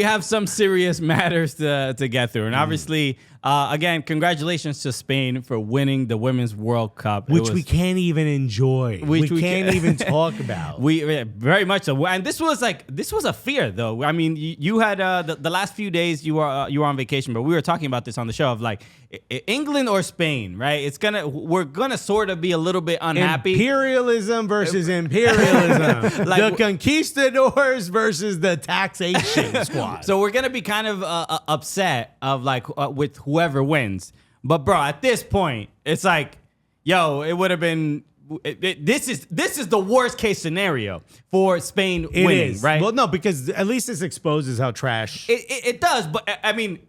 have some serious matters to get through, and obviously, again, congratulations to Spain for winning the Women's World Cup, which we can't even enjoy. We can't even talk about. We very much so, and this was a fear though. I mean, you had the last few days you were on vacation, but we were talking about this on the show of like England or Spain, right? We're gonna sort of be a little bit unhappy. Imperialism versus imperialism. Like the conquistadors versus the taxation squad. So we're gonna be kind of upset of like with whoever wins. But bro, at this point, it's like, yo, it would have been. This is the worst case scenario for Spain winning, right? Well, no, because at least this exposes how trash it does. But I mean,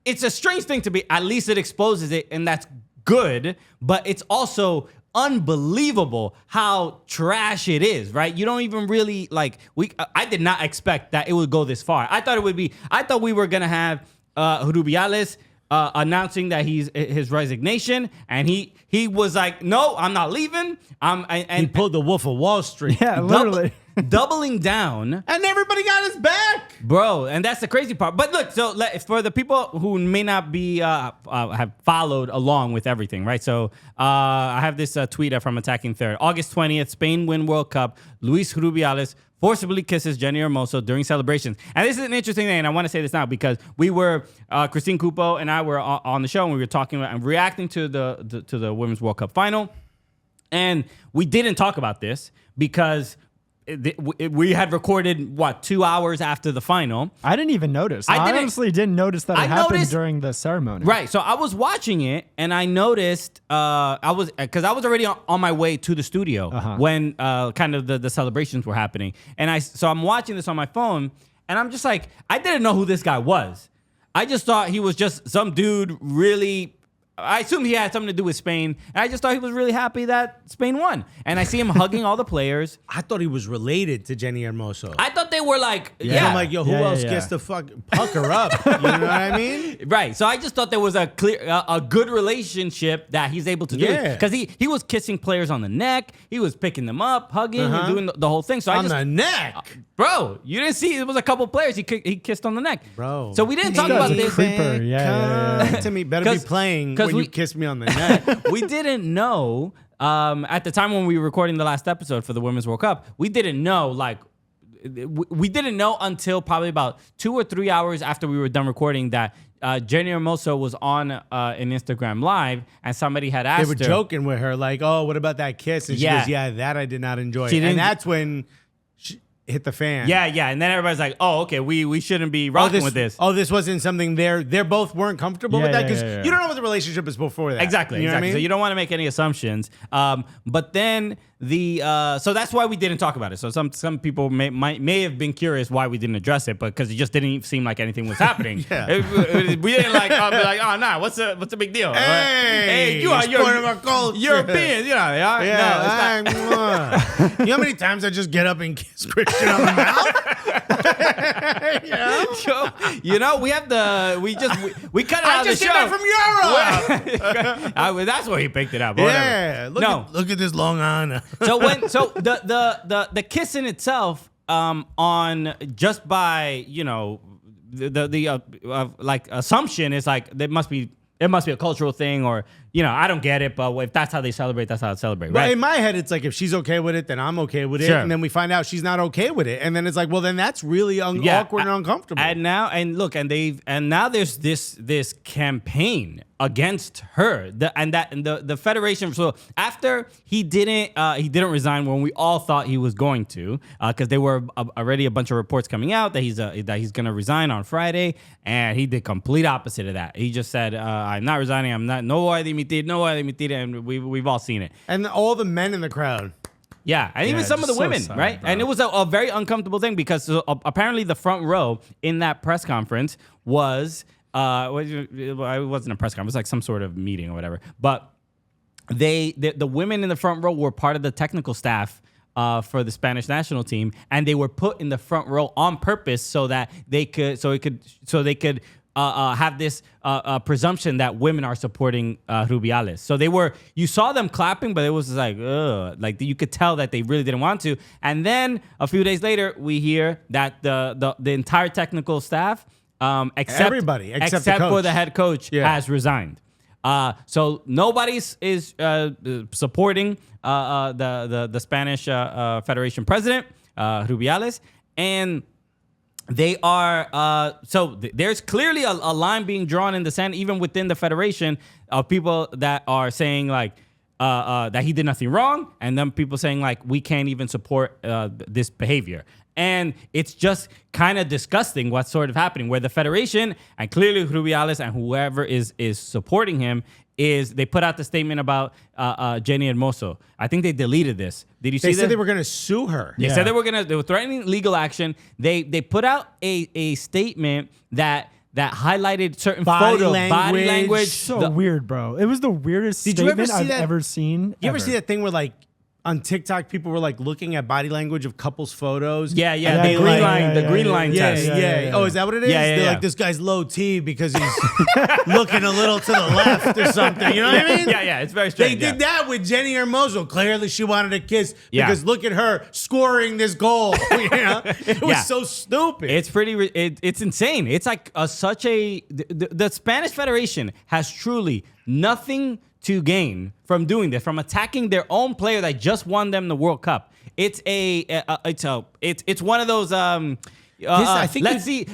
it's a strange thing to be. At least it exposes it, and that's good. But it's also unbelievable how trash it is, right? You don't even really like. I did not expect that it would go this far. I thought we were gonna have Rubiales announcing that his resignation, and he was like, no, I'm not leaving. And he pulled the Wolf of Wall Street. Yeah, literally. Doubling down. And everybody got his back. Bro, and that's the crazy part. But look, so for the people who may not be have followed along with everything, right? So I have this tweet from Attacking Third. August 20th, Spain win World Cup. Luis Rubiales forcibly kisses Jenny Hermoso during celebrations. And this is an interesting thing, and I want to say this now because we were, Christine Cupo and I were on the show, and we were talking about and reacting to the Women's World Cup final. And we didn't talk about this because we had recorded 2 hours after the final. I didn't even notice. I honestly didn't notice that it happened during the ceremony. Right. So I was watching it and I noticed because I was already on my way to the studio when kind of the celebrations were happening. And so I'm watching this on my phone and I'm just like, I didn't know who this guy was. I just thought he was just some dude really. I assumed he had something to do with Spain, and I just thought he was really happy that Spain won. And I see him hugging all the players. I thought he was related to Jenny Hermoso. I thought they were like, yeah. I'm like, yo, who else gets to pucker up? You know what I mean? Right. So I just thought there was a good relationship that he's able to do. Because he was kissing players on the neck. He was picking them up, hugging, and doing the whole thing. So on the neck? Bro, you didn't see, it was a couple players he kissed on the neck. Bro. So we didn't talk about this. Creeper. Yeah. To me, better be playing when you kiss me on the neck. We didn't know at the time when we were recording the last episode for the Women's World Cup. We didn't know we didn't know until probably about 2 or 3 hours after we were done recording that Jenny Hermoso was on an Instagram Live and somebody had asked her. They were joking with her like, oh, what about that kiss? And she goes, yeah, that I did not enjoy. And that's when hit the fan. Yeah. And then everybody's like, oh, okay, we shouldn't be rocking with this. Oh, this wasn't something they both weren't comfortable with that because you don't know what the relationship is before that. Exactly. You know what I mean? So you don't want to make any assumptions. But then so that's why we didn't talk about it. So some people may have been curious why we didn't address it, but because it just didn't seem like anything was happening. We didn't be like, oh nah, what's the big deal? Hey, you are European, you know. Yeah, no, it's not. You know how many times I just get up and kiss Christian on the mouth? You know, we cut it out of the show. I just came back from Europe. That's where he picked it up. Yeah, look at this Long Island. So the kiss in itself, on just by the assumption is like it must be a cultural thing, or I don't get it, but if that's how they celebrate, that's how they celebrate, right? Well, in my head, it's like if she's okay with it, then I'm okay with it, and then we find out she's not okay with it, and then it's like, well, then that's really awkward and uncomfortable. And now there's this campaign against her, the federation. So after he didn't resign when we all thought he was going to, because there were already a bunch of reports coming out that he's going to resign on Friday, and he did complete opposite of that. He just said, I'm not resigning. I'm not. No voy a dimitir, and we've all seen it. And all the men in the crowd. Yeah, and even some of the women, right? Bro. And it was a very uncomfortable thing because apparently the front row in that press conference was. It wasn't a press conference, it was like some sort of meeting or whatever. But the women in the front row were part of the technical staff for the Spanish national team, and they were put in the front row on purpose so that they could have this presumption that women are supporting Rubiales. So you saw them clapping, but it was like, ugh, like you could tell that they really didn't want to. And then a few days later, we hear that the entire technical staff, except for the head coach, has resigned. So nobody's is supporting the Spanish Federation president, Rubiales, and they are there's clearly a line being drawn in the sand, even within the federation, of people that are saying like that he did nothing wrong, and then people saying like we can't even support this behavior. And it's just kind of disgusting what's sort of happening, where the federation and clearly Rubiales and whoever is supporting him they put out the statement about Jenny Hermoso. I think they deleted this. Did you see that? They said they were going to sue her. They said they were threatening legal action. They put out a statement that highlighted certain body language. So weird, bro. It was the weirdest statement I've ever seen. You ever see that thing where like on TikTok people were like looking at body language of couples' photos? Yeah. The green line test. Yeah. Oh, is that what it is? They're like, this guy's low T because he's looking a little to the left or something. You know what I mean? Yeah. It's very strange. They did that with Jenny Hermoso. Clearly, she wanted a kiss because look at her scoring this goal. You know? It was so stupid. It's it's insane. It's like the Spanish Federation has truly nothing to gain from doing this, from attacking their own player that just won them the World Cup. It's one of those. I think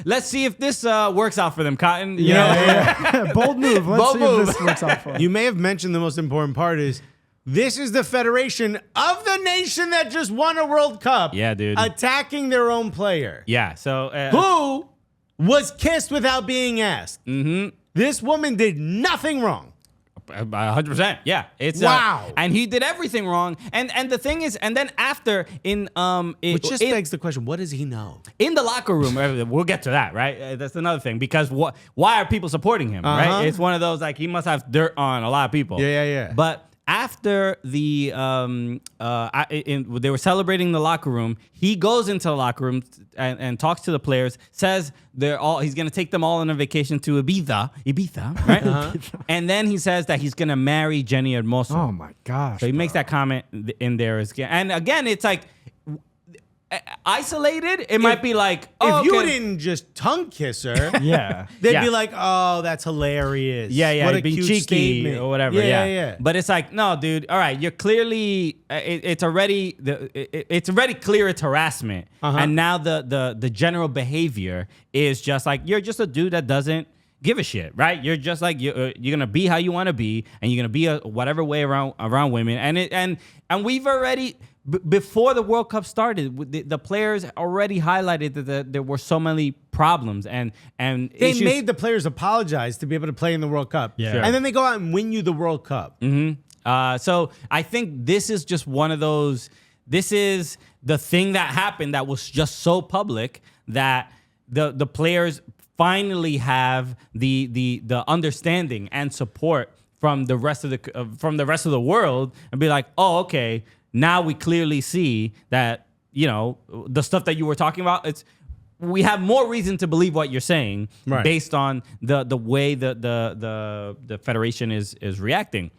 let's see if this works out for them, Cotton. You know? Bold move. Let's see if this works out for them. You may have mentioned the most important part is this is the federation of the nation that just won a World Cup. Yeah, dude. Attacking their own player. Yeah. So who was kissed without being asked? Mm-hmm. This woman did nothing wrong. 100%. Yeah. It's wow. And he did everything wrong. And the thing is, and then after which just begs the question, what does he know? In the locker room, we'll get to that, right? That's another thing, because why are people supporting him, right? It's one of those, like, he must have dirt on a lot of people. Yeah. But after they were celebrating the locker room, he goes into the locker room and talks to the players, says he's going to take them all on a vacation to Ibiza, right? And then he says that he's going to marry Jenny Hermoso. Oh my gosh. So he makes that comment in there. And again, it's like, isolated, it might be like, if you didn't just tongue kiss her, they'd be like, oh, that's hilarious. What a being cute cheeky statement. Or whatever. Yeah. But it's like, no, dude. All right, you're clearly it's already clear it's harassment, and now the general behavior is just like you're just a dude that doesn't give a shit, right? You're just like you're gonna be how you want to be, and you're gonna be whatever way around women, and we've already. Before the World Cup started, the players already highlighted that there were so many problems and they made the players apologize to be able to play in the World Cup. Yeah. Sure. And then they go out and win you the World Cup. Mm-hmm. So I think this is just one of those. This is the thing that happened that was just so public that the players finally have the understanding and support from the rest of the world and be like, oh, okay. Now we clearly see that, the stuff that you were talking about, we have more reason to believe what you're saying based on the way the federation is reacting.